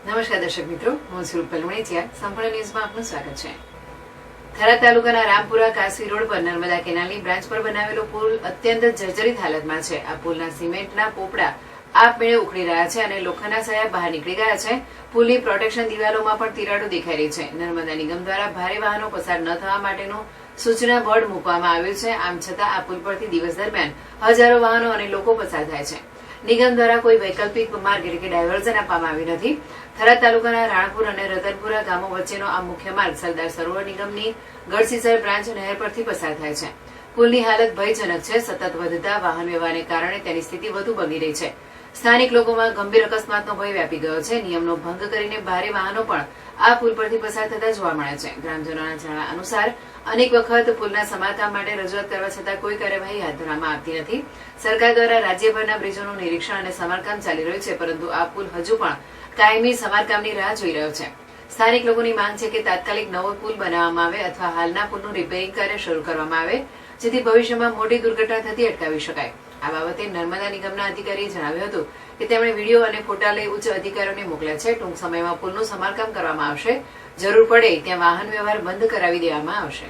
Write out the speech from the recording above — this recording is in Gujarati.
નમસ્કાર દર્શક મિત્રો, હું છું પલવણીચિયા. સંપૂર્ણ ન્યૂઝમાં આપનું સ્વાગત છે. થરાદ તાલુકાના રામપુરા કાસી રોડ પર નર્મદા કેનાલની બ્રાન્ચ પર બનાવેલો પુલ અત્યંત જર્જરિત હાલતમાં છે. આ પુલના સિમેન્ટના પોપડા આપમેળે ઉખડી રહ્યા છે અને લોખંડના સળિયા બહાર નીકળી ગયા છે. પુલની પ્રોટેક્શન દિવાલોમાં પણ તિરાડો દેખાઈ રહી છે. નર્મદા નિગમ દ્વારા ભારે વાહનો પસાર ન થવા માટેનું સૂચના બોર્ડ મૂકવામાં આવ્યું છે. આમ છતાં આ પુલ પરથી દિવસ દરમિયાન હજારો વાહનો અને લોકો પસાર થાય છે. નિગમ દ્વારા કોઈ વૈકલ્પિક માર્ગ એટલે કે ડાયવર્ઝન આપવામાં આવ્યું નથી. થરાદ તાલુકાના રાણપુર અને રતનપુરા ગામો વચ્ચેનો આ મુખ્ય માર્ગ સરદાર સરોવર નિગમની ગઢસીસર બ્રાન્ચ નહેર પરથી પસાર થાય છે. પુલની હાલત ભયજનક છે. સતત વધતા વાહન વ્યવહારને કારણે તેની સ્થિતિ વધુ બગડી રહી છે. સ્થાનિક લોકોમાં ગંભીર અકસ્માતનો ભય વ્યાપી ગયો છે. નિયમનો ભંગ કરીને ભારે વાહનો પણ આ પુલ પરથી પસાર થતા જોવા મળે છે. ગ્રામજનોના જણાવ્યા અનુસાર અનેક વખત પુલના સમારકામ માટે રજૂઆત કરવા છતાં કોઈ કાર્યવાહી હાથ ધરવામાં આવતી નથી. સરકાર દ્વારા રાજ્યભરના બ્રિજોનું નિરીક્ષણ અને સમારકામ ચાલી રહ્યું છે, પરંતુ આ પુલ હજુ પણ કાયમી સમારકામની રાહ જોઈ રહ્યો છે. સ્થાનિક લોકોની માંગ છે કે તાત્કાલિક નવો પુલ બનાવવામાં આવે અથવા હાલના પુલનું રિપેરિંગ કાર્ય શરૂ કરવામાં આવે, જેથી ભવિષ્યમાં મોટી દુર્ઘટના થતી અટકાવી શકાય. આ બાબતે નર્મદા નિગમના અધિકારીએ જણાવ્યું હતું કે તેમણે વિડીયો અને ફોટા લઈ ઉચ્ચ અધિકારીઓને મોકલ્યા છે. ટૂંક સમયમાં પુલનું સમારકામ કરવામાં આવશે. જરૂર પડે ત્યાં વાહન વ્યવહાર બંધ કરાવી દેવામાં આવશે.